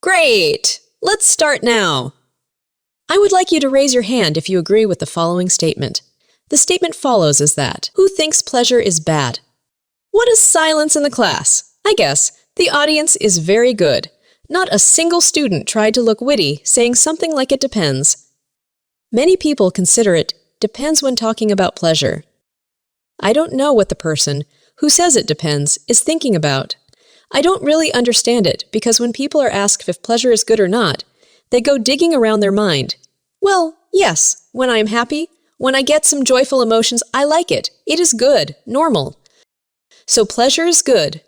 Great! Let's start now. I would like you to raise your hand if you agree with the following statement. The statement follows as that. Who thinks pleasure is bad? What is silence in the class? I guess the audience is very good. Not a single student tried to look witty, saying something like it depends. Many people consider it depends when talking about pleasure. I don't know what the person who says it depends is thinking about. I don't really understand it because when people are asked if pleasure is good or not, they go digging around their mind. Well, yes, when I am happy, when I get some joyful emotions, I like it. It is good, normal. So pleasure is good.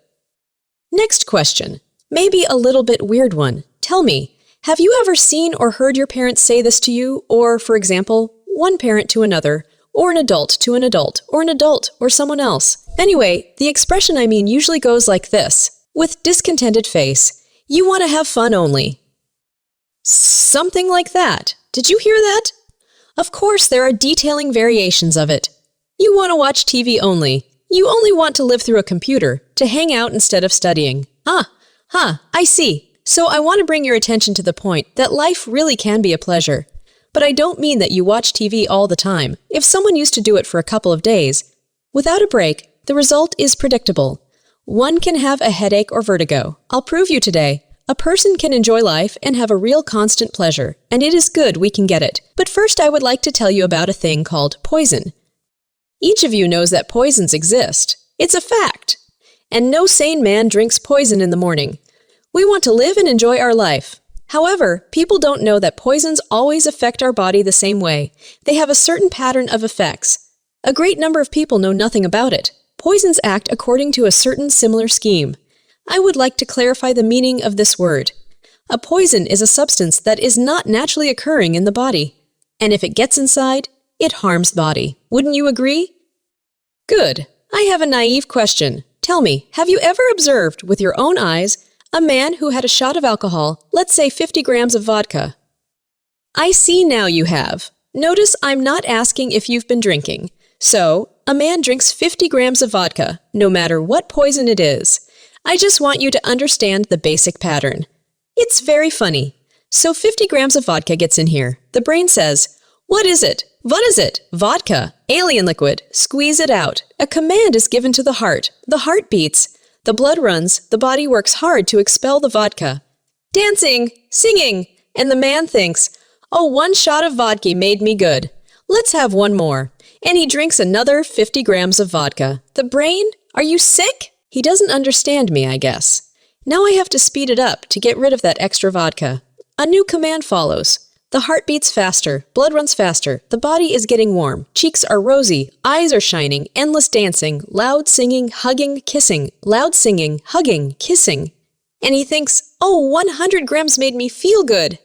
Next question. Maybe a little bit weird one. Tell me, have you ever seen or heard your parents say this to you? Or, for example, one parent to another, or an adult to an adult, or an adult or someone else. Anyway, the expression I mean usually goes like this. With discontented face, you want to have fun only. Something like that. Did you hear that? Of course, there are detailing variations of it. You want to watch TV only. You only want to live through a computer, to hang out instead of studying. I see. So I want to bring your attention to the point that life really can be a pleasure. But I don't mean that you watch TV all the time. If someone used to do it for a couple of days, without a break, the result is predictable. One can have a headache or vertigo. I'll prove you today. A person can enjoy life and have a real constant pleasure, and it is good we can get it. But first I would like to tell you about a thing called poison. Each of you knows that poisons exist. It's a fact. And no sane man drinks poison in the morning. We want to live and enjoy our life. However, people don't know that poisons always affect our body the same way. They have a certain pattern of effects. A great number of people know nothing about it. Poisons act according to a certain similar scheme. I would like to clarify the meaning of this word. A poison is a substance that is not naturally occurring in the body. And if it gets inside, it harms the body. Wouldn't you agree? Good. I have a naive question. Tell me, have you ever observed with your own eyes a man who had a shot of alcohol, let's say 50 grams of vodka? I see now you have. Notice I'm not asking if you've been drinking. So, a man drinks 50 grams of vodka, no matter what poison it is. I just want you to understand the basic pattern. It's very funny. So 50 grams of vodka gets in here. The brain says, what is it? What is it? Vodka. Alien liquid. Squeeze it out. A command is given to the heart. The heart beats. The blood runs. The body works hard to expel the vodka. Dancing, singing, and the man thinks, oh, one shot of vodka made me good. Let's have one more. And he drinks another 50 grams of vodka. The brain? Are you sick? He doesn't understand me, I guess. Now I have to speed it up to get rid of that extra vodka. A new command follows. The heart beats faster, blood runs faster, the body is getting warm, cheeks are rosy, eyes are shining, endless dancing, loud singing, hugging, kissing, loud singing, hugging, kissing. And he thinks, oh, 100 grams made me feel good.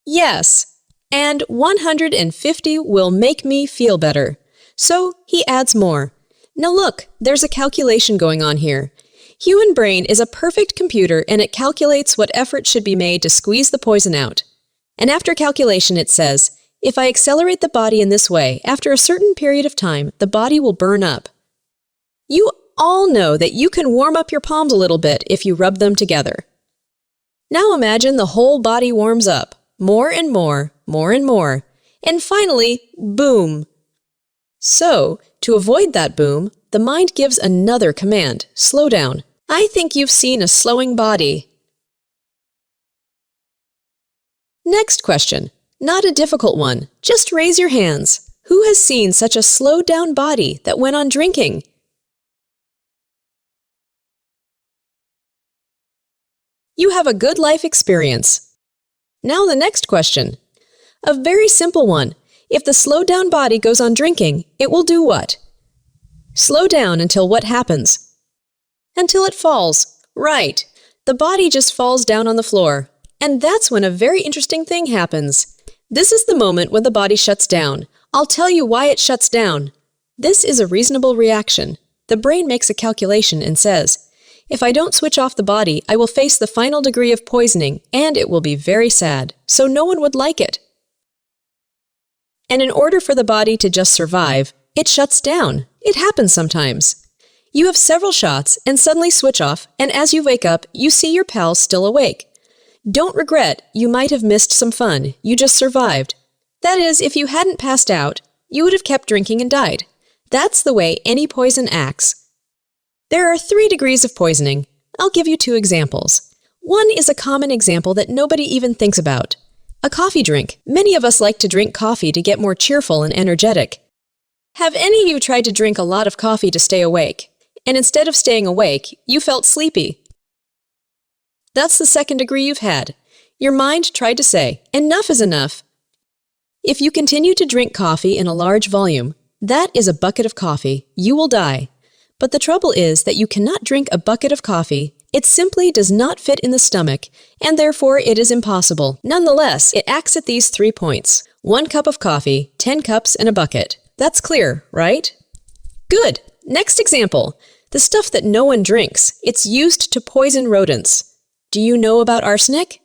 Yes. And 150 will make me feel better. So he adds more. Now look, there's a calculation going on here. Human brain is a perfect computer and it calculates what effort should be made to squeeze the poison out. And after calculation it says, if I accelerate the body in this way, after a certain period of time, the body will burn up. You all know that you can warm up your palms a little bit if you rub them together. Now imagine the whole body warms up. More and more, more and more, and finally, boom. So, to avoid that boom, the mind gives another command, slow down. I think you've seen a slowing body. Next question, not a difficult one, just raise your hands. Who has seen such a slowed down body that went on drinking? You have a good life experience. Now the next question. A very simple one. If the slowed down body goes on drinking, it will do what? Slow down until what happens? Until it falls. Right. The body just falls down on the floor. And that's when a very interesting thing happens. This is the moment when the body shuts down. I'll tell you why it shuts down. This is a reasonable reaction. The brain makes a calculation and says, if I don't switch off the body, I will face the final degree of poisoning, and it will be very sad, so no one would like it. And in order for the body to just survive, it shuts down. It happens sometimes. You have several shots and suddenly switch off, and as you wake up, you see your pals still awake. Don't regret, you might have missed some fun. You just survived. That is, if you hadn't passed out, you would have kept drinking and died. That's the way any poison acts. There are 3 degrees of poisoning. I'll give you 2 examples. One is a common example that nobody even thinks about. A coffee drink. Many of us like to drink coffee to get more cheerful and energetic. Have any of you tried to drink a lot of coffee to stay awake? And instead of staying awake, you felt sleepy. That's the 2nd degree you've had. Your mind tried to say, enough is enough. If you continue to drink coffee in a large volume, that is a bucket of coffee. You will die. But the trouble is that you cannot drink a bucket of coffee. It simply does not fit in the stomach, and therefore it is impossible. Nonetheless, it acts at these 3 points. 1 cup of coffee, 10 cups, and a bucket. That's clear, right? Good. Next example. The stuff that no one drinks. It's used to poison rodents. Do you know about arsenic?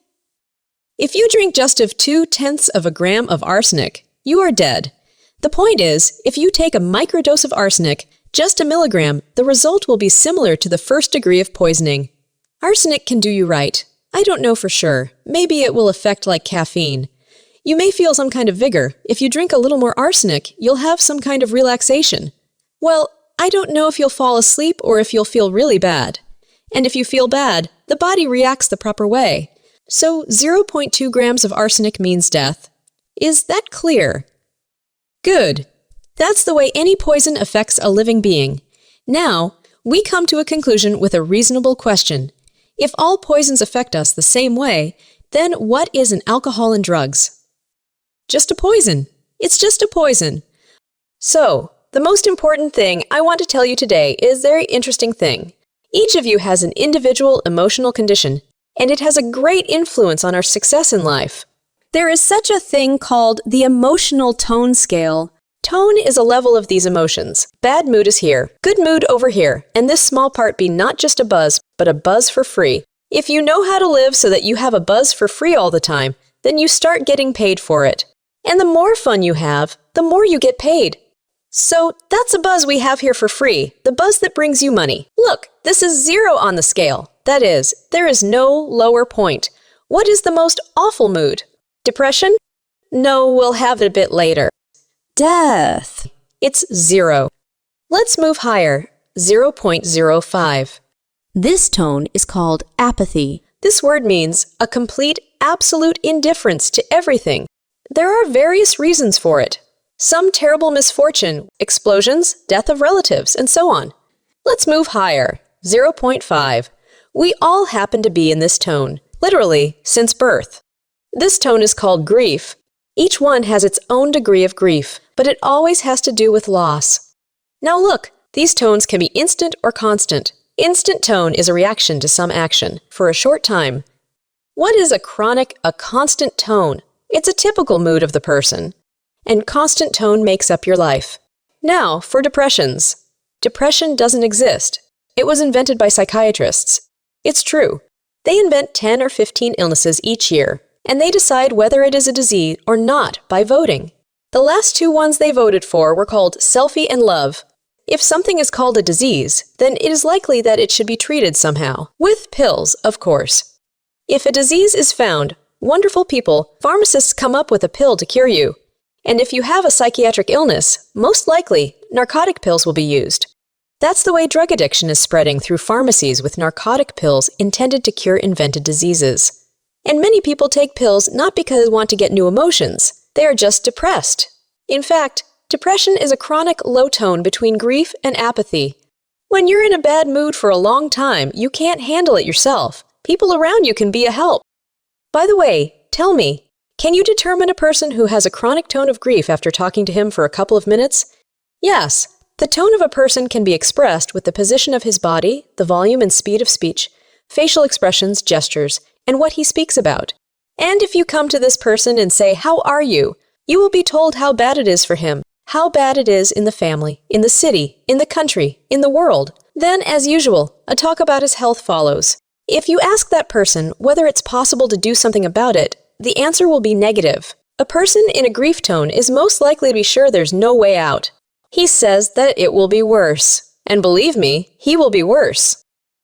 If you drink just of 0.2 of a gram of arsenic, you are dead. The point is, if you take a microdose of arsenic, just a milligram, the result will be similar to the 1st degree of poisoning. Arsenic can do you right. I don't know for sure. Maybe it will affect like caffeine. You may feel some kind of vigor. If you drink a little more arsenic, you'll have some kind of relaxation. Well, I don't know if you'll fall asleep or if you'll feel really bad. And if you feel bad, the body reacts the proper way. So 0.2 grams of arsenic means death. Is that clear? Good. That's the way any poison affects a living being. Now, we come to a conclusion with a reasonable question. If all poisons affect us the same way, then what is an alcohol and drugs? Just a poison. It's just a poison. So, the most important thing I want to tell you today is a very interesting thing. Each of you has an individual emotional condition, and it has a great influence on our success in life. There is such a thing called the emotional tone scale. Tone is a level of these emotions. Bad mood is here, good mood over here, and this small part be not just a buzz, but a buzz for free. If you know how to live so that you have a buzz for free all the time, then you start getting paid for it. And the more fun you have, the more you get paid. So that's a buzz we have here for free, the buzz that brings you money. Look, this is 0 on the scale. That is, there is no lower point. What is the most awful mood? Depression? No, we'll have it a bit later. Death. It's 0. Let's move higher, 0.05. This tone is called apathy. This word means a complete, absolute indifference to everything. There are various reasons for it. Some terrible misfortune, explosions, death of relatives, and so on. Let's move higher, 0.5. We all happen to be in this tone, literally, since birth. This tone is called grief. Each one has its own degree of grief, but it always has to do with loss. Now look, these tones can be instant or constant. Instant tone is a reaction to some action, for a short time. What is a constant tone? It's a typical mood of the person. And constant tone makes up your life. Now, for depressions. Depression doesn't exist. It was invented by psychiatrists. It's true. They invent 10 or 15 illnesses each year, and they decide whether it is a disease or not by voting. The last 2 ones they voted for were called selfie and love. If something is called a disease, then it is likely that it should be treated somehow. With pills, of course. If a disease is found, wonderful people, pharmacists come up with a pill to cure you. And if you have a psychiatric illness, most likely, narcotic pills will be used. That's the way drug addiction is spreading through pharmacies with narcotic pills intended to cure invented diseases. And many people take pills not because they want to get new emotions. They are just depressed. In fact, depression is a chronic low tone between grief and apathy. When you're in a bad mood for a long time, you can't handle it yourself. People around you can be a help. By the way, tell me, can you determine a person who has a chronic tone of grief after talking to him for a couple of minutes? Yes, the tone of a person can be expressed with the position of his body, the volume and speed of speech, facial expressions, gestures, and what he speaks about. And if you come to this person and say, "How are you?" you will be told how bad it is for him, how bad it is in the family, in the city, in the country, in the world. Then, as usual, a talk about his health follows. If you ask that person whether it's possible to do something about it, the answer will be negative. A person in a grief tone is most likely to be sure there's no way out. He says that it will be worse. And believe me, he will be worse.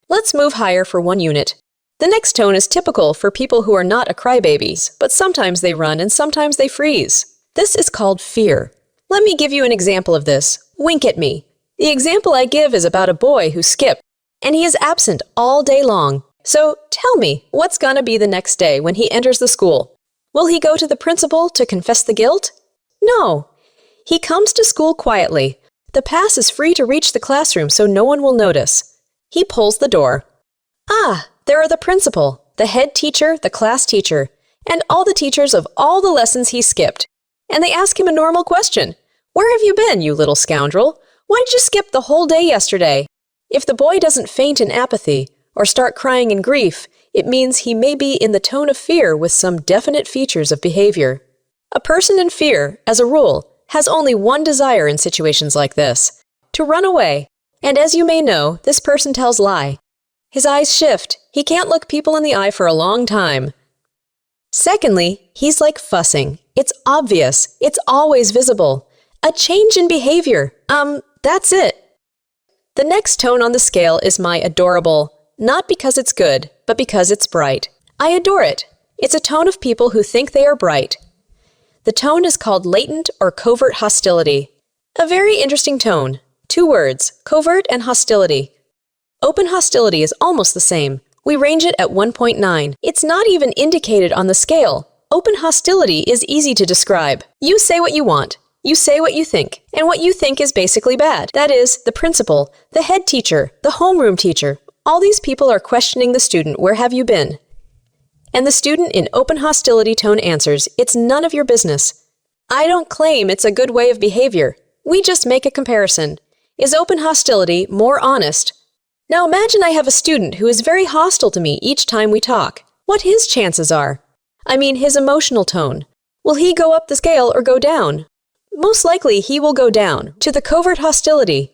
Let's move higher for 1 unit. The next tone is typical for people who are not a crybabies, but sometimes they run and sometimes they freeze. This is called fear. Let me give you an example of this. Wink at me. The example I give is about a boy who skipped, and he is absent all day long. So tell me, what's gonna be the next day when he enters the school? Will he go to the principal to confess the guilt? No. He comes to school quietly. The pass is free to reach the classroom so no one will notice. He pulls the door. Ah, there are the principal, the head teacher, the class teacher, and all the teachers of all the lessons he skipped. And they ask him a normal question. Where have you been, you little scoundrel? Why did you skip the whole day yesterday? If the boy doesn't faint in apathy or start crying in grief, it means he may be in the tone of fear with some definite features of behavior. A person in fear, as a rule, has only one desire in situations like this: to run away. And as you may know, this person tells lie. His eyes shift. He can't look people in the eye for a long time. Secondly, he's like fussing. It's obvious. It's always visible. A change in behavior. That's it. The next tone on the scale is my adorable, not because it's good, but because it's bright. I adore it. It's a tone of people who think they are bright. The tone is called latent or covert hostility. A very interesting tone. 2 words, covert and hostility. Open hostility is almost the same. We range it at 1.9. It's not even indicated on the scale. Open hostility is easy to describe. You say what you want. You say what you think, and what you think is basically bad. That is, the principal, the head teacher, the homeroom teacher. All these people are questioning the student, where have you been? And the student in open hostility tone answers, it's none of your business. I don't claim it's a good way of behavior. We just make a comparison. Is open hostility more honest? Now imagine I have a student who is very hostile to me each time we talk. What his chances are? I mean, his emotional tone. Will he go up the scale or go down? Most likely he will go down, to the covert hostility.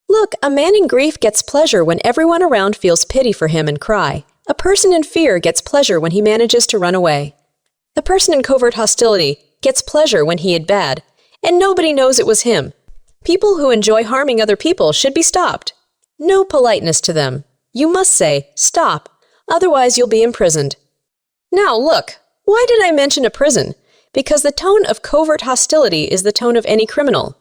Look, a man in grief gets pleasure when everyone around feels pity for him and cry. A person in fear gets pleasure when he manages to run away. The person in covert hostility gets pleasure when he had bad, and nobody knows it was him. People who enjoy harming other people should be stopped. No politeness to them. You must say, stop, otherwise you'll be imprisoned. Now look, why did I mention a prison? Because the tone of covert hostility is the tone of any criminal.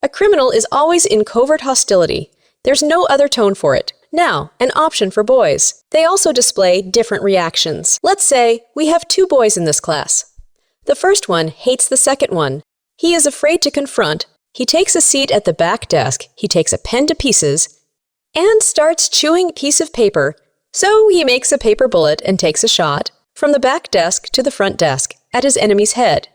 A criminal is always in covert hostility. There's no other tone for it. Now, an option for boys. They also display different reactions. Let's say we have 2 boys in this class. The first one hates the second one. He is afraid to confront. He takes a seat at the back desk. He takes a pen to pieces and starts chewing a piece of paper. So he makes a paper bullet and takes a shot from the back desk to the front desk at his enemy's head.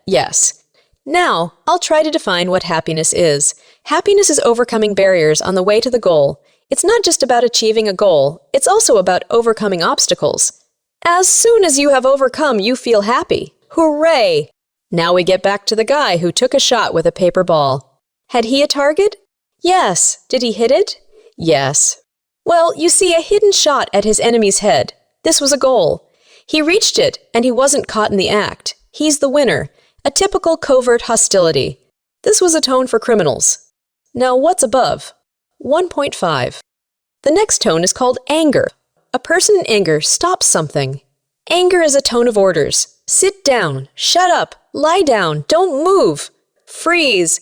Yes. Now, I'll try to define what happiness is. Happiness is overcoming barriers on the way to the goal. It's not just about achieving a goal, it's also about overcoming obstacles. As soon as you have overcome, you feel happy. Hooray! Now we get back to the guy who took a shot with a paper ball. Had he a target? Yes. Did he hit it? Yes. Well, you see a hidden shot at his enemy's head. This was a goal. He reached it, and he wasn't caught in the act. He's the winner. A typical covert hostility. This was a tone for criminals. Now, what's above? 1.5. The next tone is called anger. A person in anger stops something. Anger is a tone of orders. Sit down. Shut up. Lie down. Don't move. Freeze.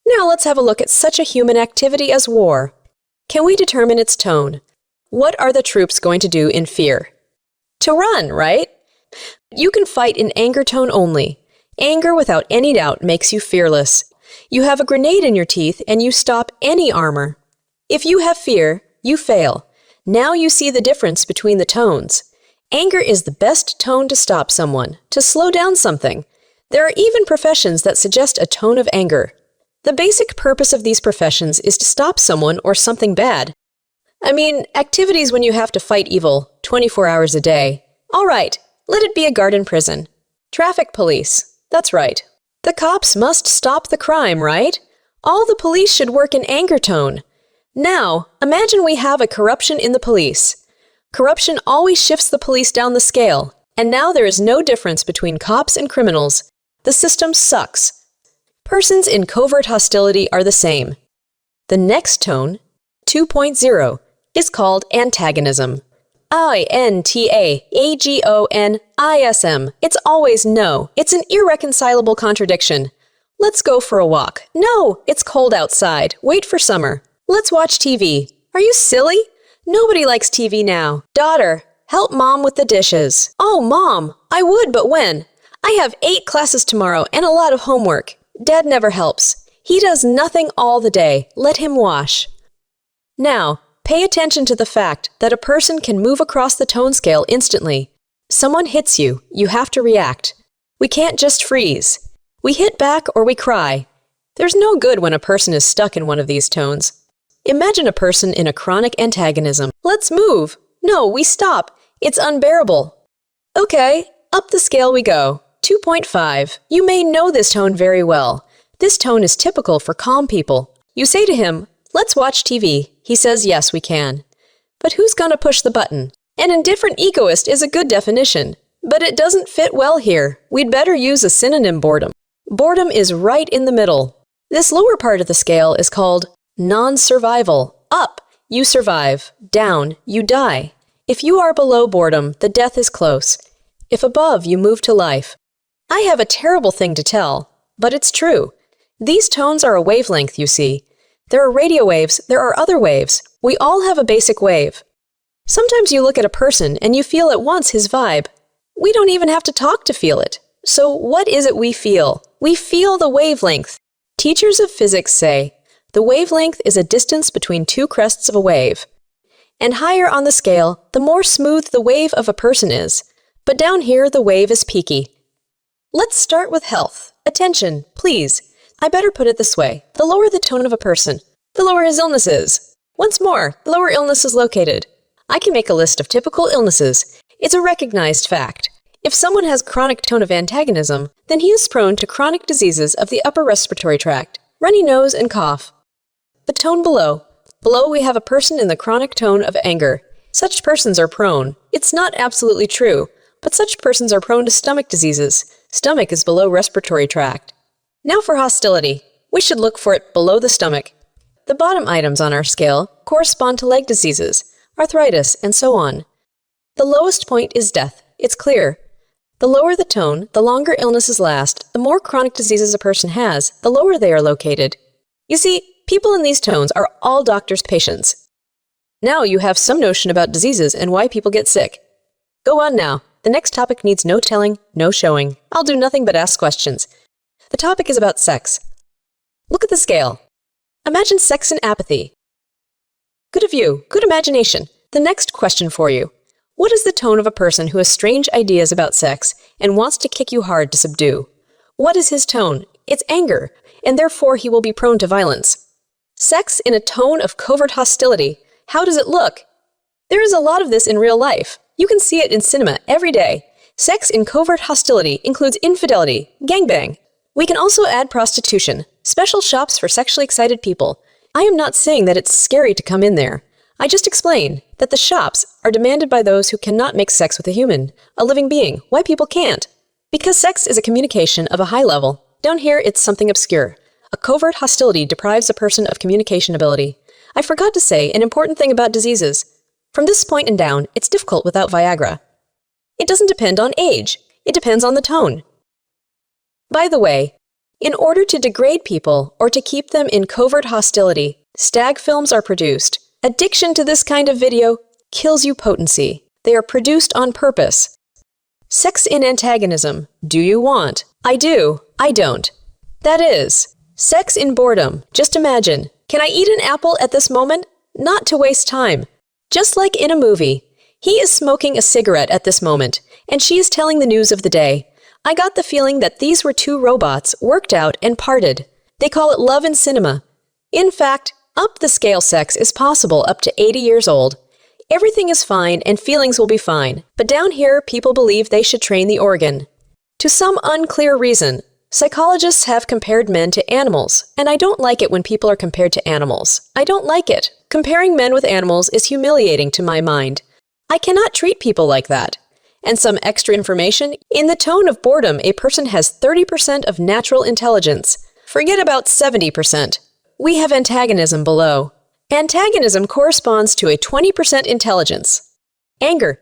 Now let's have a look at such a human activity as war. Can we determine its tone? What are the troops going to do in fear? To run, right? You can fight in anger tone only. Anger, without any doubt, makes you fearless. You have a grenade in your teeth and you stop any armor. If you have fear, you fail. Now you see the difference between the tones. Anger is the best tone to stop someone, to slow down something. There are even professions that suggest a tone of anger. The basic purpose of these professions is to stop someone or something bad. I mean, activities when you have to fight evil, 24 hours a day. All right, let it be a garden prison. Traffic police. That's right. The cops must stop the crime, right? All the police should work in anger tone. Now, imagine we have a corruption in the police. Corruption always shifts the police down the scale, and now there is no difference between cops and criminals. The system sucks. Persons in covert hostility are the same. The next tone, 2.0, is called antagonism. I-N-T-A-A-G-O-N-I-S-M. It's always no. It's an irreconcilable contradiction. Let's go for a walk. No, it's cold outside. Wait for summer. Let's watch TV. Are you silly? Nobody likes TV now. Daughter, help Mom with the dishes. Oh, Mom, I would, but when? I have 8 classes tomorrow and a lot of homework. Dad never helps. He does nothing all the day. Let him wash. Now, pay attention to the fact that a person can move across the tone scale instantly. Someone hits you, you have to react. We can't just freeze. We hit back or we cry. There's no good when a person is stuck in one of these tones. Imagine a person in a chronic antagonism. Let's move. No, we stop. It's unbearable. Okay, up the scale we go. 2.5. You may know this tone very well. This tone is typical for calm people. You say to him, let's watch TV. He says, yes, we can. But who's gonna push the button? An indifferent egoist is a good definition, but it doesn't fit well here. We'd better use a synonym boredom. Boredom is right in the middle. This lower part of the scale is called non-survival. Up, you survive. Down, you die. If you are below boredom, the death is close. If above, you move to life. I have a terrible thing to tell, but it's true. These tones are a wavelength, you see. There are radio waves, there are other waves. We all have a basic wave. Sometimes you look at a person and you feel at once his vibe. We don't even have to talk to feel it. So what is it we feel? We feel the wavelength. Teachers of physics say, the wavelength is a distance between 2 crests of a wave. And higher on the scale, the more smooth the wave of a person is. But down here, the wave is peaky. Let's start with health. Attention, please. I better put it this way. The lower the tone of a person, the lower his illness is. Once more, the lower illness is located. I can make a list of typical illnesses. It's a recognized fact. If someone has chronic tone of antagonism, then he is prone to chronic diseases of the upper respiratory tract, runny nose and cough. The tone below. Below we have a person in the chronic tone of anger. Such persons are prone. It's not absolutely true, but such persons are prone to stomach diseases. Stomach is below respiratory tract. Now for hostility. We should look for it below the stomach. The bottom items on our scale correspond to leg diseases, arthritis, and so on. The lowest point is death. It's clear. The lower the tone, the longer illnesses last, the more chronic diseases a person has, the lower they are located. You see, people in these tones are all doctors' patients. Now you have some notion about diseases and why people get sick. Go on now. The next topic needs no telling, no showing. I'll do nothing but ask questions. The topic is about sex. Look at the scale. Imagine sex and apathy. Good of you. Good imagination. The next question for you. What is the tone of a person who has strange ideas about sex and wants to kick you hard to subdue? What is his tone? It's anger, and therefore he will be prone to violence. Sex in a tone of covert hostility. How does it look? There is a lot of this in real life. You can see it in cinema every day. Sex in covert hostility includes infidelity, gangbang. We can also add prostitution, special shops for sexually excited people. I am not saying that it's scary to come in there. I just explain that the shops are demanded by those who cannot make sex with a human, a living being. Why people can't? Because sex is a communication of a high level. Down here, it's something obscure. A covert hostility deprives a person of communication ability. I forgot to say an important thing about diseases. From this point and down, it's difficult without Viagra. It doesn't depend on age. It depends on the tone. By the way, in order to degrade people or to keep them in covert hostility, stag films are produced. Addiction to this kind of video kills you potency. They are produced on purpose. Sex in antagonism. Do you want? I do. I don't. That is. Sex in boredom. Just imagine. Can I eat an apple at this moment? Not to waste time. Just like in a movie. He is smoking a cigarette at this moment, and she is telling the news of the day. I got the feeling that these were 2 robots worked out and parted. They call it love in cinema. In fact, up the scale sex is possible up to 80 years old. Everything is fine and feelings will be fine, but down here people believe they should train the organ. To some unclear reason, psychologists have compared men to animals, and I don't like it when people are compared to animals. I don't like it. Comparing men with animals is humiliating to my mind. I cannot treat people like that. And some extra information, in the tone of boredom, a person has 30% of natural intelligence. Forget about 70%. We have antagonism below. Antagonism corresponds to a 20% intelligence. Anger.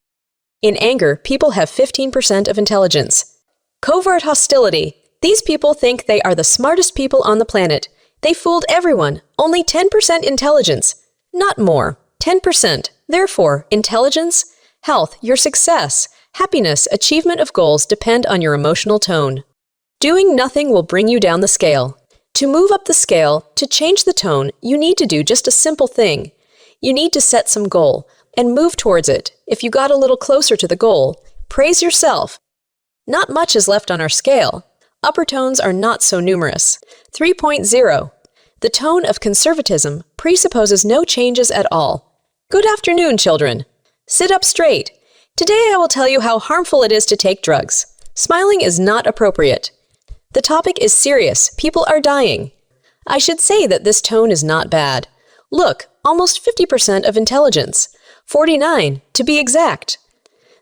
In anger, people have 15% of intelligence. Covert hostility. These people think they are the smartest people on the planet. They fooled everyone. Only 10% intelligence. Not more. 10%. Therefore, intelligence, health, your success, happiness, achievement of goals depend on your emotional tone. Doing nothing will bring you down the scale. To move up the scale, to change the tone, you need to do just a simple thing. You need to set some goal and move towards it. If you got a little closer to the goal, praise yourself. Not much is left on our scale. Upper tones are not so numerous. 3.0. The tone of conservatism presupposes no changes at all. Good afternoon, children. Sit up straight. Today I will tell you how harmful it is to take drugs. Smiling is not appropriate. The topic is serious. People are dying. I should say that this tone is not bad. Look, almost 50% of intelligence. 49, to be exact.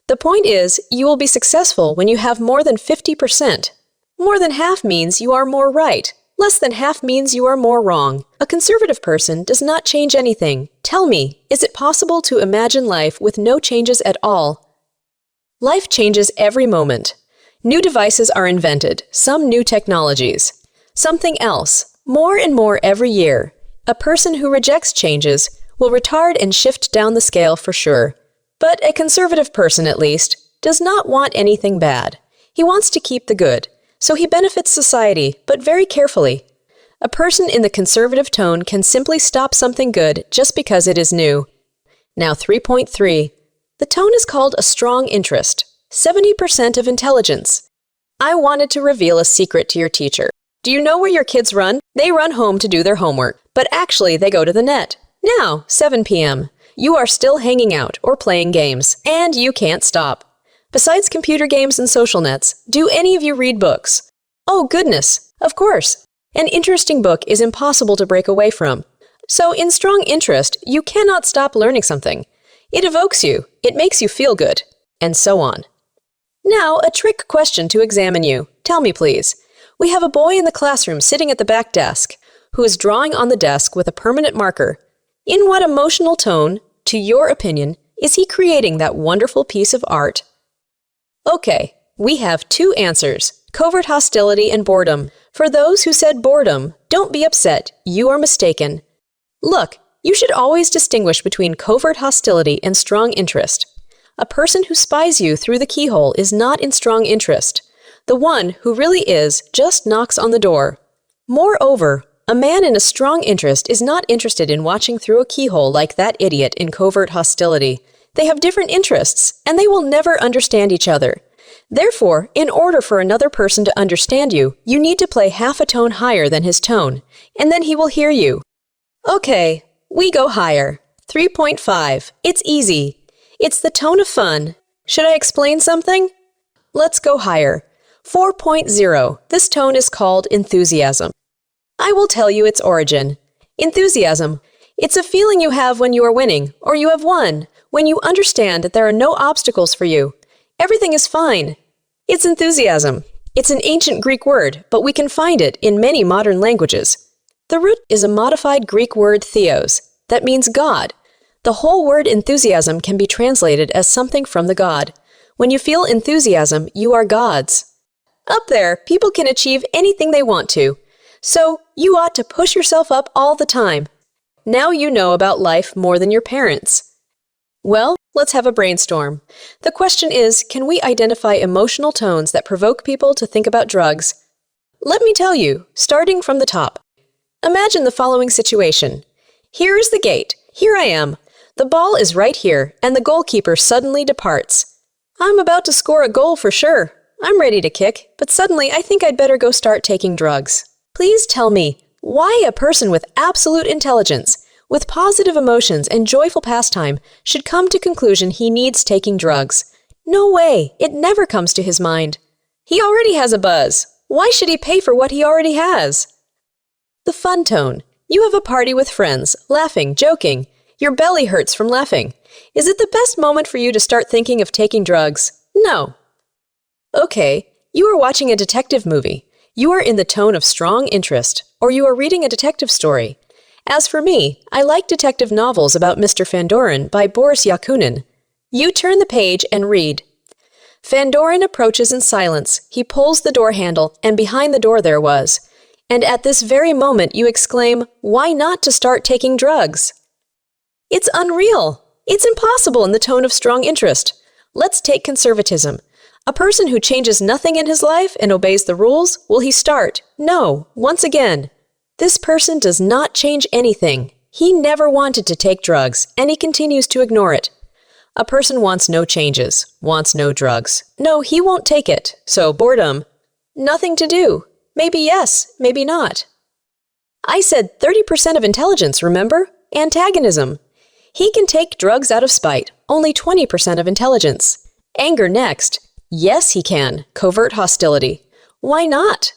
The point is, you will be successful when you have more than 50%. More than half means you are more right. Less than half means you are more wrong. A conservative person does not change anything. Tell me, is it possible to imagine life with no changes at all? Life changes every moment. New devices are invented, some new technologies. Something else, more and more every year. A person who rejects changes will retard and shift down the scale for sure. But a conservative person, at least, does not want anything bad. He wants to keep the good. So he benefits society, but very carefully. A person in the conservative tone can simply stop something good just because it is new. Now 3.3. The tone is called a strong interest. 70% of intelligence. I wanted to reveal a secret to your teacher. Do you know where your kids run? They run home to do their homework, but actually they go to the net. Now, 7 p.m. You are still hanging out or playing games, and you can't stop. Besides computer games and social nets, do any of you read books? Oh, goodness, of course. An interesting book is impossible to break away from. So in strong interest, you cannot stop learning something. It evokes you, it makes you feel good, and so on. Now, a trick question to examine you. Tell me, please. We have a boy in the classroom sitting at the back desk, who is drawing on the desk with a permanent marker. In what emotional tone, to your opinion, is he creating that wonderful piece of art? Okay, we have two answers, covert hostility and boredom. For those who said boredom, don't be upset, you are mistaken. Look, you should always distinguish between covert hostility and strong interest. A person who spies you through the keyhole is not in strong interest. The one who really is just knocks on the door. Moreover, a man in a strong interest is not interested in watching through a keyhole like that idiot in covert hostility. They have different interests, and they will never understand each other. Therefore, in order for another person to understand you, you need to play half a tone higher than his tone, and then he will hear you. Okay, we go higher. 3.5. It's easy. It's the tone of fun. Should I explain something? Let's go higher. 4.0. This tone is called enthusiasm. I will tell you its origin. Enthusiasm. It's a feeling you have when you are winning, or you have won, when you understand that there are no obstacles for you. Everything is fine. It's enthusiasm. It's an ancient Greek word, but we can find it in many modern languages. The root is a modified Greek word theos, that means God. The whole word enthusiasm can be translated as something from the God. When you feel enthusiasm, you are God's. Up there, people can achieve anything they want to. So, you ought to push yourself up all the time. Now you know about life more than your parents. Well, let's have a brainstorm. The question is, can we identify emotional tones that provoke people to think about drugs? Let me tell you, starting from the top. Imagine the following situation. Here is the gate. Here I am. The ball is right here, and the goalkeeper suddenly departs. I'm about to score a goal for sure. I'm ready to kick, but suddenly I think I'd better go start taking drugs. Please tell me, why a person with absolute intelligence, with positive emotions and joyful pastime, should come to conclusion he needs taking drugs? No way, it never comes to his mind. He already has a buzz. Why should he pay for what he already has? The fun tone. You have a party with friends, laughing, joking. Your belly hurts from laughing. Is it the best moment for you to start thinking of taking drugs? No. Okay, you are watching a detective movie. You are in the tone of strong interest, or you are reading a detective story. As for me, I like detective novels about Mr. Fandorin by Boris Yakunin. You turn the page and read. Fandorin approaches in silence. He pulls the door handle, and behind the door there was. And at this very moment you exclaim, why not to start taking drugs? It's unreal. It's impossible in the tone of strong interest. Let's take conservatism. A person who changes nothing in his life and obeys the rules, will he start? No. Once again. This person does not change anything. He never wanted to take drugs, and he continues to ignore it. A person wants no changes, wants no drugs. No, he won't take it. So boredom. Nothing to do. Maybe yes, maybe not. I said 30% of intelligence, remember? Antagonism. He can take drugs out of spite. Only 20% of intelligence. Anger next. Yes, he can. Covert hostility. Why not?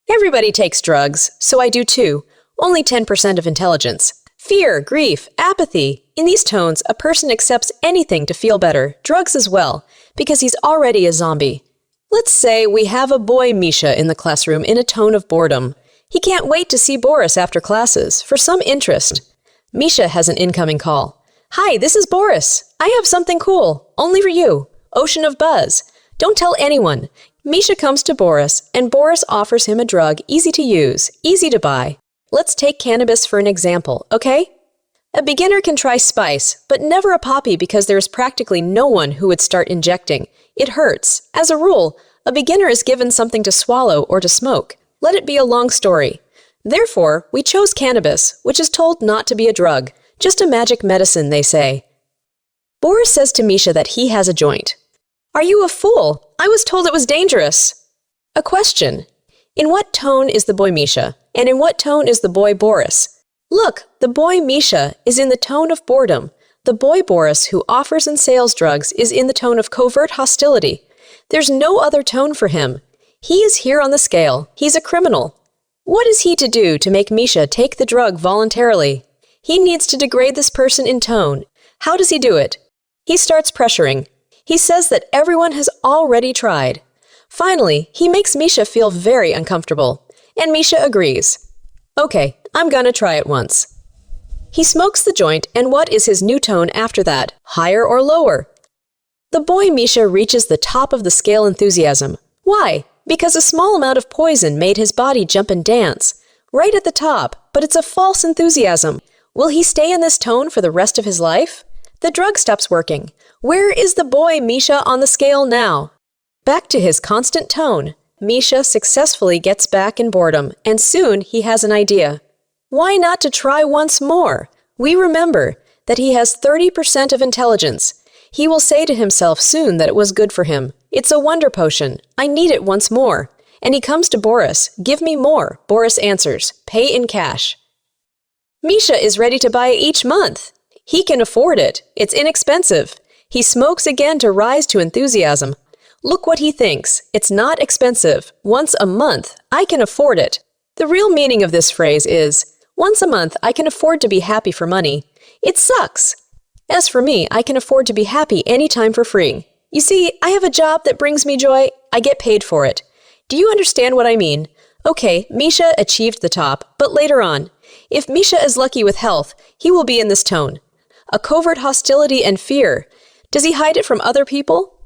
Everybody takes drugs, so I do too. Only 10% of intelligence. Fear, grief, apathy. In these tones, a person accepts anything to feel better, drugs as well, because he's already a zombie. Let's say we have a boy Misha in the classroom in a tone of boredom. He can't wait to see Boris after classes, for some interest. Misha has an incoming call. Hi, this is Boris. I have something cool, only for you. Ocean of buzz. Don't tell anyone. Misha comes to Boris, and Boris offers him a drug easy to use, easy to buy. Let's take cannabis for an example, okay? A beginner can try spice, but never a poppy because there is practically no one who would start injecting. It hurts. As a rule, a beginner is given something to swallow or to smoke. Let it be a long story. Therefore, we chose cannabis, which is told not to be a drug, just a magic medicine, they say. Boris says to Misha that he has a joint. Are you a fool? I was told it was dangerous. A question. In what tone is the boy Misha, and in what tone is the boy Boris? Look, the boy Misha is in the tone of boredom. The boy Boris, who offers and sales drugs, is in the tone of covert hostility. There's no other tone for him. He is here on the scale. He's a criminal. What is he to do to make Misha take the drug voluntarily? He needs to degrade this person in tone. How does he do it? He starts pressuring. He says that everyone has already tried. Finally, he makes Misha feel very uncomfortable, and Misha agrees. Okay, I'm gonna try it once. He smokes the joint, and what is his new tone after that? Higher or lower? The boy Misha reaches the top of the scale enthusiasm. Why? Because a small amount of poison made his body jump and dance. Right at the top, but it's a false enthusiasm. Will he stay in this tone for the rest of his life? The drug stops working. Where is the boy Misha on the scale now? Back to his constant tone. Misha successfully gets back in boredom, and soon he has an idea. Why not to try once more? We remember that he has 30% of intelligence. He will say to himself soon that it was good for him. It's a wonder potion. I need it once more. And he comes to Boris. Give me more. Boris answers. Pay in cash. Misha is ready to buy it each month. He can afford it. It's inexpensive. He smokes again to rise to enthusiasm. Look what he thinks. It's not expensive. Once a month. I can afford it. The real meaning of this phrase is, once a month I can afford to be happy for money. It sucks. As for me, I can afford to be happy anytime for free. You see, I have a job that brings me joy. I get paid for it. Do you understand what I mean? Okay, Misha achieved the top, but later on. If Misha is lucky with health, he will be in this tone. A covert hostility and fear. Does he hide it from other people?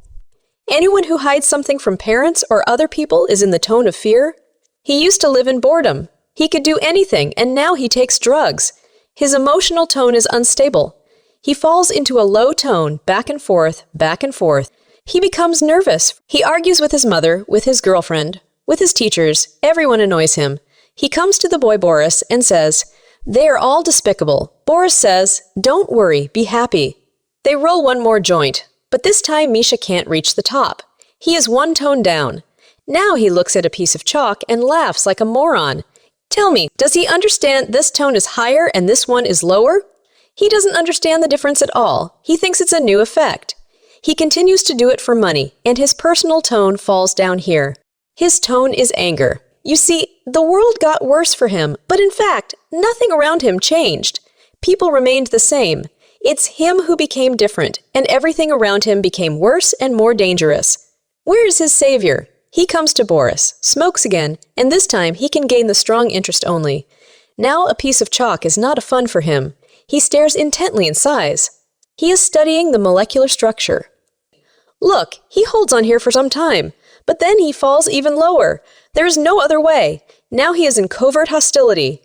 Anyone who hides something from parents or other people is in the tone of fear. He used to live in boredom. He could do anything, and now he takes drugs. His emotional tone is unstable. He falls into a low tone, back and forth, back and forth. He becomes nervous. He argues with his mother, with his girlfriend, with his teachers. Everyone annoys him. He comes to the boy Boris and says, "They are all despicable." Boris says, "Don't worry, be happy." They roll one more joint, but this time Misha can't reach the top. He is one tone down. Now he looks at a piece of chalk and laughs like a moron. Tell me, does he understand this tone is higher and this one is lower? He doesn't understand the difference at all. He thinks it's a new effect. He continues to do it for money, and his personal tone falls down here. His tone is anger. You see, the world got worse for him, but in fact, nothing around him changed. People remained the same. It's him who became different, and everything around him became worse and more dangerous. Where is his savior? He comes to Boris, smokes again, and this time he can gain the strong interest only. Now a piece of chalk is not a fun for him. He stares intently in size. He is studying the molecular structure. Look, he holds on here for some time, but then he falls even lower. There is no other way. Now he is in covert hostility.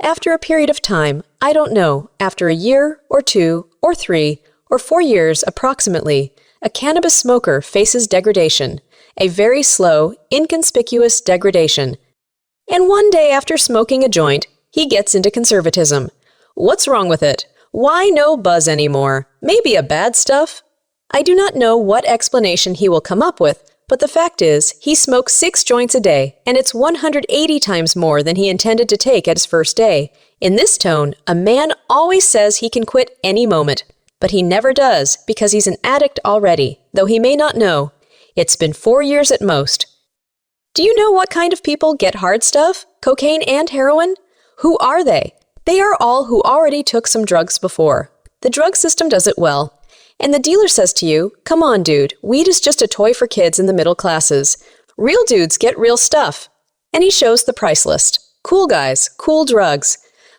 After a period of time, I don't know, after a year, or 2, or 3, or 4 years approximately, a cannabis smoker faces degradation, a very slow, inconspicuous degradation. And one day after smoking a joint, he gets into conservatism. What's wrong with it? Why no buzz anymore? Maybe a bad stuff? I do not know what explanation he will come up with, but the fact is, he smokes 6 joints a day, and it's 180 times more than he intended to take at his first day. In this tone, a man always says he can quit any moment, but he never does because he's an addict already, though he may not know. It's been 4 years at most. Do you know what kind of people get hard stuff? Cocaine and heroin? Who are they? They are all who already took some drugs before. The drug system does it well. And the dealer says to you, come on, dude, weed is just a toy for kids in the middle classes. Real dudes get real stuff. And he shows the price list. Cool guys, cool drugs.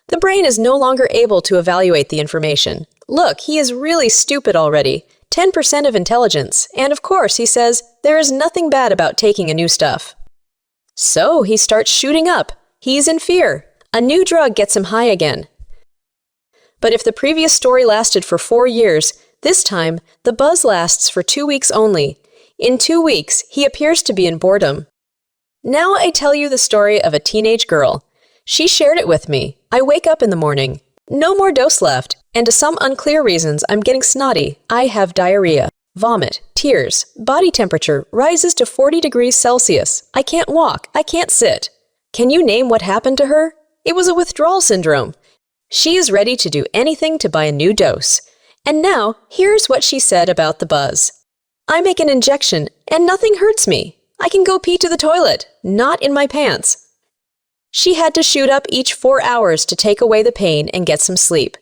The brain is no longer able to evaluate the information. Look, he is really stupid already. 10% of intelligence. And of course, he says, there is nothing bad about taking a new stuff. So he starts shooting up. He's in fear. A new drug gets him high again. But if the previous story lasted for 4 years, this time, the buzz lasts for 2 weeks only. In 2 weeks, he appears to be in boredom. Now I tell you the story of a teenage girl. She shared it with me. I wake up in the morning. No more dose left, and to some unclear reasons, I'm getting snotty. I have diarrhea, vomit, tears, body temperature rises to 40 degrees Celsius. I can't walk. I can't sit. Can you name what happened to her? It was a withdrawal syndrome. She is ready to do anything to buy a new dose. And now, here's what she said about the buzz. I make an injection, and nothing hurts me. I can go pee to the toilet, not in my pants. She had to shoot up each 4 hours to take away the pain and get some sleep.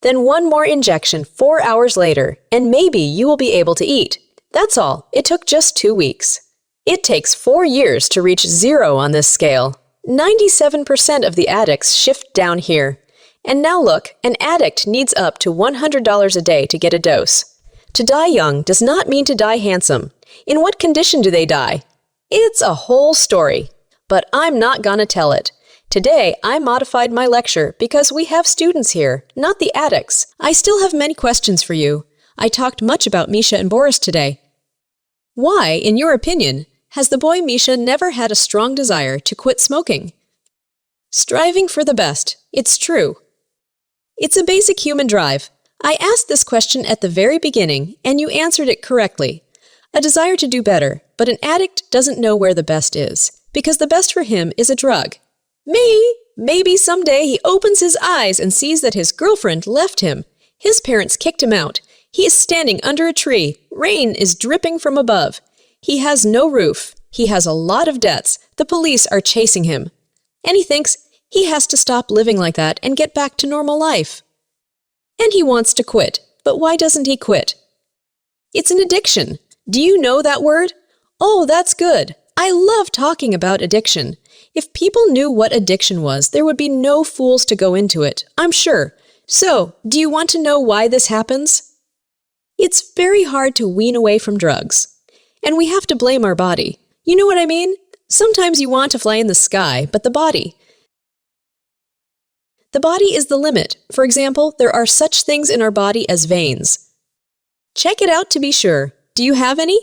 Then one more injection 4 hours later, and maybe you will be able to eat. That's all. It took just 2 weeks. It takes 4 years to reach 0 on this scale. 97% of the addicts shift down here. And now look, an addict needs up to $100 a day to get a dose. To die young does not mean to die handsome. In what condition do they die? It's a whole story. But I'm not gonna tell it. Today, I modified my lecture because we have students here, not the addicts. I still have many questions for you. I talked much about Misha and Boris today. Why, in your opinion, has the boy Misha never had a strong desire to quit smoking? Striving for the best. It's true. It's a basic human drive. I asked this question at the very beginning, and you answered it correctly. A desire to do better, but an addict doesn't know where the best is, because the best for him is a drug. Maybe someday he opens his eyes and sees that his girlfriend left him. His parents kicked him out. He is standing under a tree. Rain is dripping from above. He has no roof. He has a lot of debts. The police are chasing him. And he thinks he has to stop living like that and get back to normal life. And he wants to quit. But why doesn't he quit? It's an addiction. Do you know that word? Oh, that's good. I love talking about addiction. If people knew what addiction was, there would be no fools to go into it, I'm sure. So, do you want to know why this happens? It's very hard to wean away from drugs. And we have to blame our body. You know what I mean? Sometimes you want to fly in the sky, but the body is the limit. For example, there are such things in our body as veins. Check it out to be sure. Do you have any?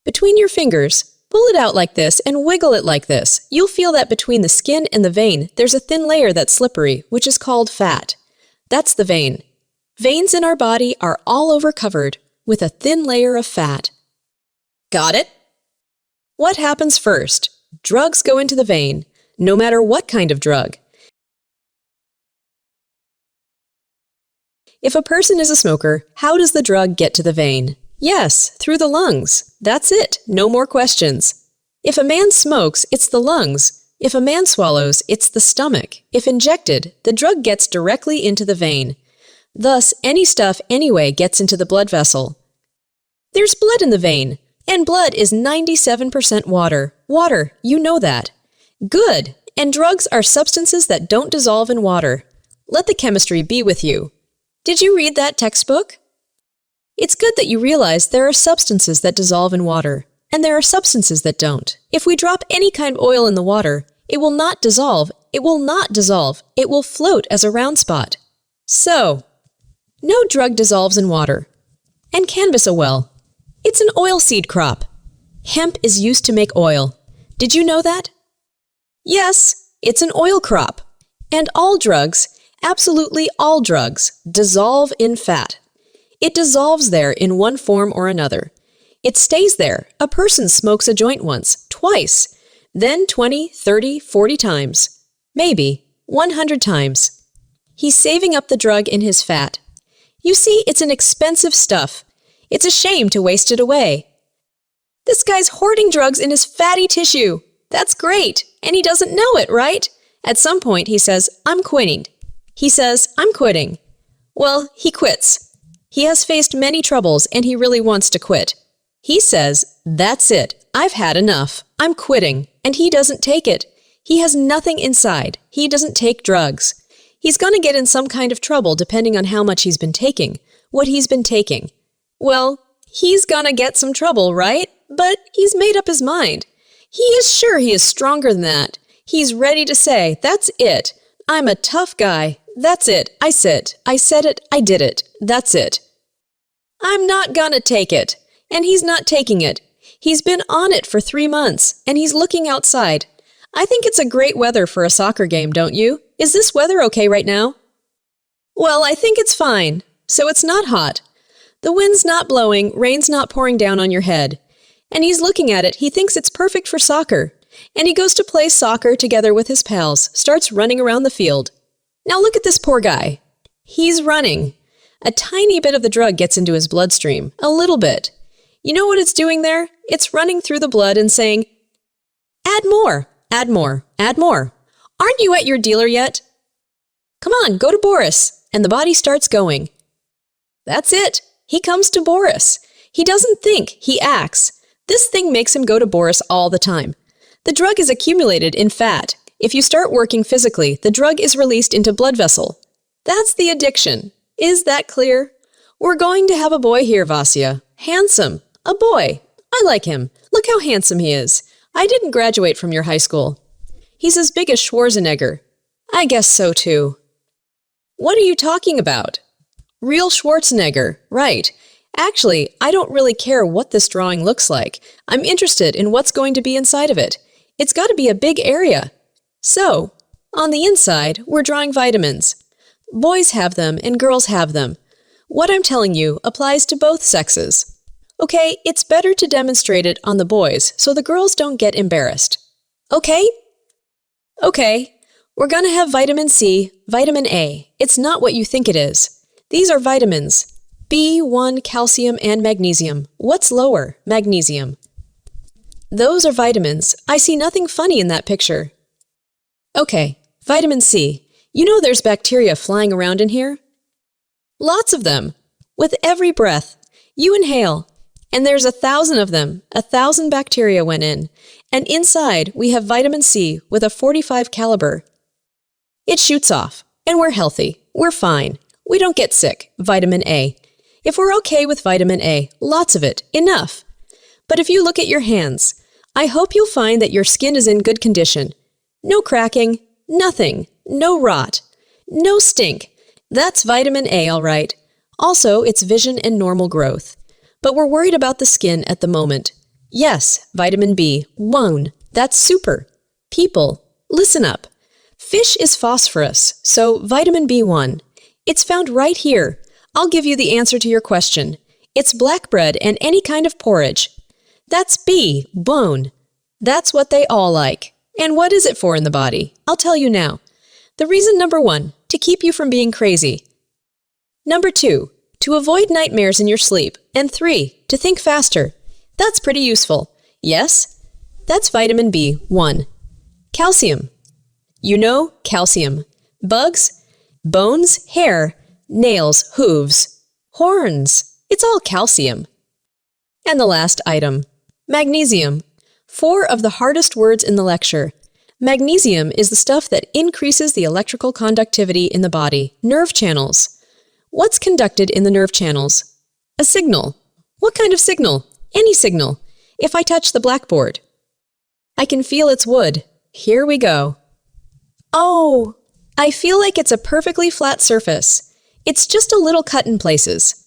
Between your fingers, pull it out like this and wiggle it like this. You'll feel that between the skin and the vein, there's a thin layer that's slippery, which is called fat. That's the vein. Veins in our body are all over covered with a thin layer of fat. Got it? What happens first? Drugs go into the vein, no matter what kind of drug. If a person is a smoker, how does the drug get to the vein? Yes, through the lungs. That's it. No more questions. If a man smokes, it's the lungs. If a man swallows, it's the stomach. If injected, the drug gets directly into the vein. Thus, any stuff anyway gets into the blood vessel. There's blood in the vein, and blood is 97% water. Water, you know that. Good! And drugs are substances that don't dissolve in water. Let the chemistry be with you. Did you read that textbook? It's good that you realize there are substances that dissolve in water, and there are substances that don't. If we drop any kind of oil in the water, it will not dissolve. It will not dissolve. It will float as a round spot. So, no drug dissolves in water. And canvas a well. It's an oilseed crop. Hemp is used to make oil. Did you know that? Yes, it's an oil crop. And all drugs, absolutely all drugs, dissolve in fat. It dissolves there in one form or another. It stays there. A person smokes a joint once, twice, then 20, 30, 40 times. Maybe 100 times. He's saving up the drug in his fat. You see, it's an expensive stuff. It's a shame to waste it away. This guy's hoarding drugs in his fatty tissue. That's great. And he doesn't know it, right? At some point, he says, I'm quitting. He says, I'm quitting. Well, he quits. He has faced many troubles and he really wants to quit. He says, that's it. I've had enough. I'm quitting. And he doesn't take it. He has nothing inside. He doesn't take drugs. He's going to get in some kind of trouble depending on how much he's been taking, what he's been taking. Well, he's going to get some trouble, right? But he's made up his mind. He is sure he is stronger than that. He's ready to say, that's it. I'm a tough guy. That's it. I said it. I did it. That's it. I'm not gonna take it. And he's not taking it. He's been on it for 3 months, and he's looking outside. I think it's a great weather for a soccer game, don't you? Is this weather okay right now? Well, I think it's fine. So it's not hot. The wind's not blowing, rain's not pouring down on your head. And he's looking at it. He thinks it's perfect for soccer. And he goes to play soccer together with his pals, starts running around the field. Now look at this poor guy. He's running. A tiny bit of the drug gets into his bloodstream. A little bit. You know what it's doing there? It's running through the blood and saying, add more, add more, add more. Aren't you at your dealer yet? Come on, go to Boris. And the body starts going. That's it. He comes to Boris. He doesn't think, he acts. This thing makes him go to Boris all the time. The drug is accumulated in fat. If you start working physically, the drug is released into blood vessel. That's the addiction. Is that clear? We're going to have a boy here, Vasya. Handsome. A boy. I like him. Look how handsome he is. I didn't graduate from your high school. He's as big as Schwarzenegger. I guess so, too. What are you talking about? Real Schwarzenegger, right. Actually, I don't really care what this drawing looks like. I'm interested in what's going to be inside of it. It's got to be a big area. So, on the inside, we're drawing vitamins. Boys have them and girls have them. What I'm telling you applies to both sexes. Okay, it's better to demonstrate it on the boys so the girls don't get embarrassed. Okay? Okay, we're going to have vitamin C, vitamin A. It's not what you think it is. These are vitamins. B1, calcium, and magnesium. What's lower? Magnesium. Those are vitamins. I see nothing funny in that picture. Okay, vitamin C. You know there's bacteria flying around in here? Lots of them. With every breath. You inhale. And there's 1,000 of them. 1,000 bacteria went in. And inside, we have vitamin C with a .45 caliber. It shoots off. And we're healthy. We're fine. We don't get sick. Vitamin A. If we're okay with vitamin A, lots of it. Enough. But if you look at your hands, I hope you'll find that your skin is in good condition. No cracking. Nothing. No rot. No stink. That's vitamin A, all right. Also, it's vision and normal growth. But we're worried about the skin at the moment. Yes, vitamin B. One. That's super. People, listen up. Fish is phosphorus, so vitamin B1. It's found right here. I'll give you the answer to your question. It's black bread and any kind of porridge. That's B, bone. That's what they all like. And what is it for in the body? I'll tell you now. The reason number 1, to keep you from being crazy. Number 2, to avoid nightmares in your sleep. And 3, to think faster. That's pretty useful. Yes? That's vitamin B1. Calcium. You know, calcium. Bugs, bones, hair, nails, hooves, horns. It's all calcium. And the last item, magnesium. 4 of the hardest words in the lecture. Magnesium is the stuff that increases the electrical conductivity in the body, nerve channels. What's conducted in the nerve channels? A signal. What kind of signal? Any signal. If I touch the blackboard. I can feel its wood. Here we go. Oh, I feel like it's a perfectly flat surface. It's just a little cut in places.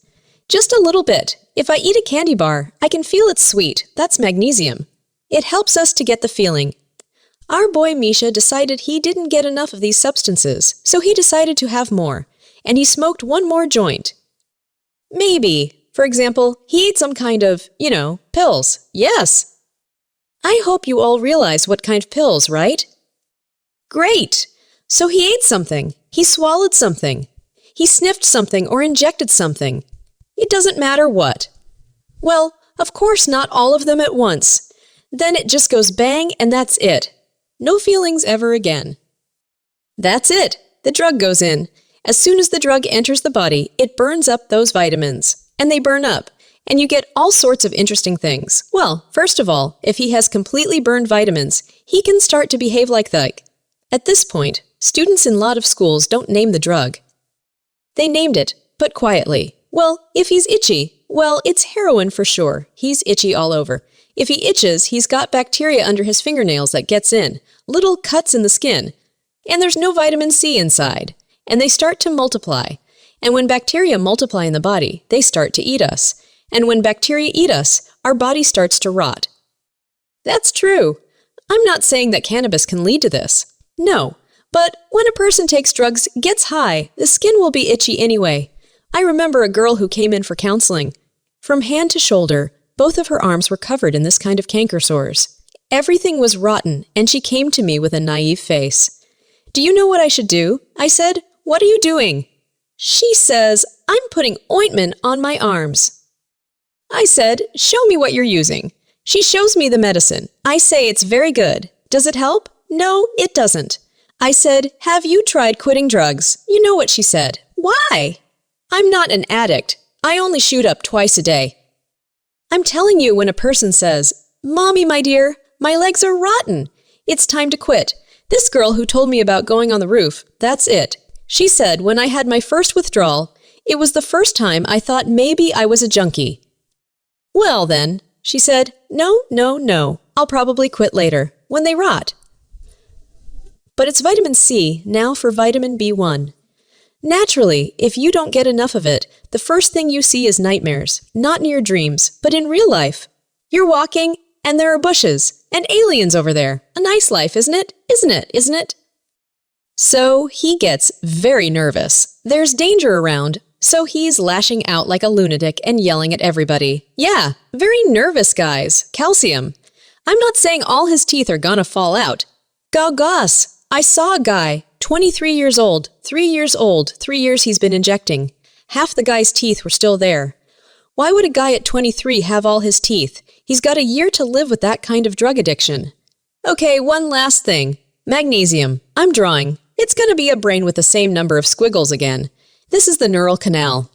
Just a little bit. If I eat a candy bar, I can feel it's sweet. That's magnesium. It helps us to get the feeling. Our boy Misha decided he didn't get enough of these substances, so he decided to have more, and he smoked one more joint. Maybe, for example, he ate some kind of, pills. Yes. I hope you all realize what kind of pills, right? Great! So he ate something. He swallowed something. He sniffed something or injected something. It doesn't matter what. Well, of course not all of them at once. Then it just goes bang and that's it. No feelings ever again. That's it. The drug goes in. As soon as the drug enters the body, it burns up those vitamins. And they burn up. And you get all sorts of interesting things. Well, first of all, if he has completely burned vitamins, he can start to behave like that. At this point, students in a lot of schools don't name the drug. They named it, but quietly. Well, if he's itchy, well, it's heroin for sure. He's itchy all over. If he itches, he's got bacteria under his fingernails that gets in, little cuts in the skin. And there's no vitamin C inside. And they start to multiply. And when bacteria multiply in the body, they start to eat us. And when bacteria eat us, our body starts to rot. That's true. I'm not saying that cannabis can lead to this. No. But when a person takes drugs, gets high, the skin will be itchy anyway. I remember a girl who came in for counseling. From hand to shoulder, both of her arms were covered in this kind of canker sores. Everything was rotten, and she came to me with a naive face. Do you know what I should do? I said, what are you doing? She says, I'm putting ointment on my arms. I said, show me what you're using. She shows me the medicine. I say it's very good. Does it help? No, it doesn't. I said, have you tried quitting drugs? You know what she said. Why? I'm not an addict. I only shoot up twice a day. I'm telling you, when a person says, Mommy, my dear, my legs are rotten. It's time to quit. This girl who told me about going on the roof, that's it. She said when I had my first withdrawal, it was the first time I thought maybe I was a junkie. Well then, she said, no, I'll probably quit later, when they rot. But it's vitamin C, now for vitamin B1. Naturally, if you don't get enough of it, the first thing you see is nightmares, not in your dreams, but in real life. You're walking, and there are bushes, and aliens over there. A nice life, isn't it? Isn't it? So he gets very nervous. There's danger around, so he's lashing out like a lunatic and yelling at everybody. Yeah, very nervous, guys. Calcium. I'm not saying all his teeth are gonna fall out. Gosh, I saw a guy, 23 years old, 3 years he's been injecting. Half the guy's teeth were still there. Why would a guy at 23 have all his teeth? He's got a year to live with that kind of drug addiction. Okay, one last thing. Magnesium. I'm drawing. It's going to be a brain with the same number of squiggles again. This is the neural canal.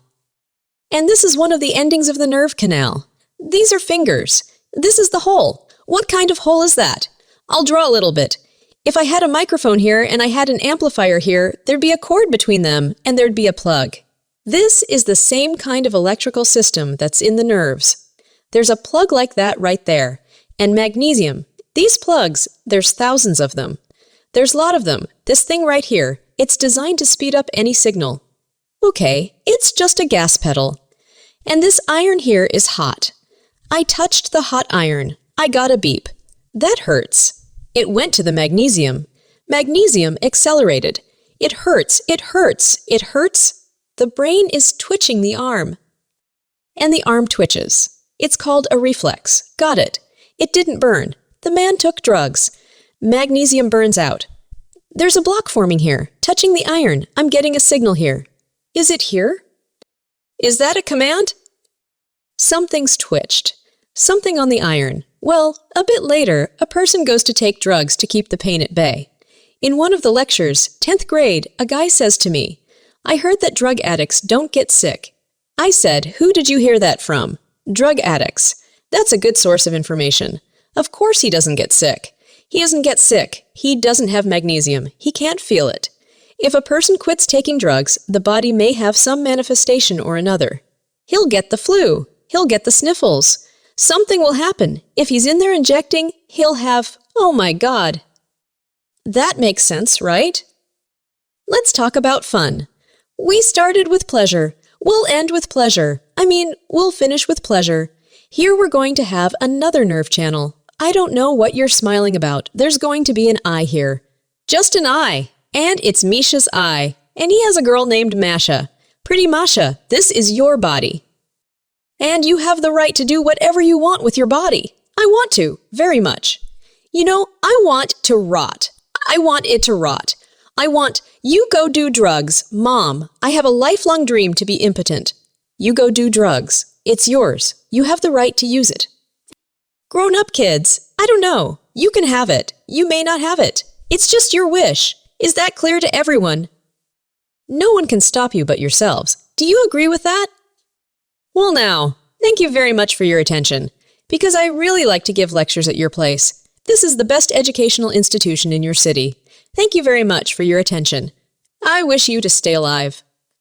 And this is one of the endings of the nerve canal. These are fingers. This is the hole. What kind of hole is that? I'll draw a little bit. If I had a microphone here and I had an amplifier here, there'd be a cord between them and there'd be a plug. This is the same kind of electrical system that's in the nerves. There's a plug like that right there. And magnesium. These plugs, there's thousands of them. There's a lot of them. This thing right here, it's designed to speed up any signal. Okay, it's just a gas pedal. And this iron here is hot. I touched the hot iron. I got a beep. That hurts. It went to the magnesium. Magnesium accelerated. It hurts. The brain is twitching the arm. And the arm twitches. It's called a reflex. Got it. It didn't burn. The man took drugs. Magnesium burns out. There's a block forming here, touching the iron. I'm getting a signal here. Is it here? Is that a command? Something's twitched. Something on the iron. Well, a bit later, a person goes to take drugs to keep the pain at bay. In one of the lectures, 10th grade, a guy says to me, I heard that drug addicts don't get sick. I said, who did you hear that from? Drug addicts. That's a good source of information. Of course he doesn't get sick. He doesn't get sick. He doesn't have magnesium. He can't feel it. If a person quits taking drugs, the body may have some manifestation or another. He'll get the flu. He'll get the sniffles. Something will happen. If he's in there injecting, he'll have, oh my God. That makes sense, right? Let's talk about fun. We started with pleasure. We'll end with pleasure. We'll finish with pleasure. Here we're going to have another nerve channel. I don't know what you're smiling about. There's going to be an eye here. Just an eye. And it's Misha's eye. And he has a girl named Masha. Pretty Masha, this is your body. And you have the right to do whatever you want with your body. I want to, very much. I want to rot. I want it to rot. I want, you go do drugs. Mom, I have a lifelong dream to be impotent. You go do drugs. It's yours. You have the right to use it. Grown-up kids, I don't know. You can have it. You may not have it. It's just your wish. Is that clear to everyone? No one can stop you but yourselves. Do you agree with that? Well now, thank you very much for your attention. Because I really like to give lectures at your place. This is the best educational institution in your city. Thank you very much for your attention. I wish you to stay alive.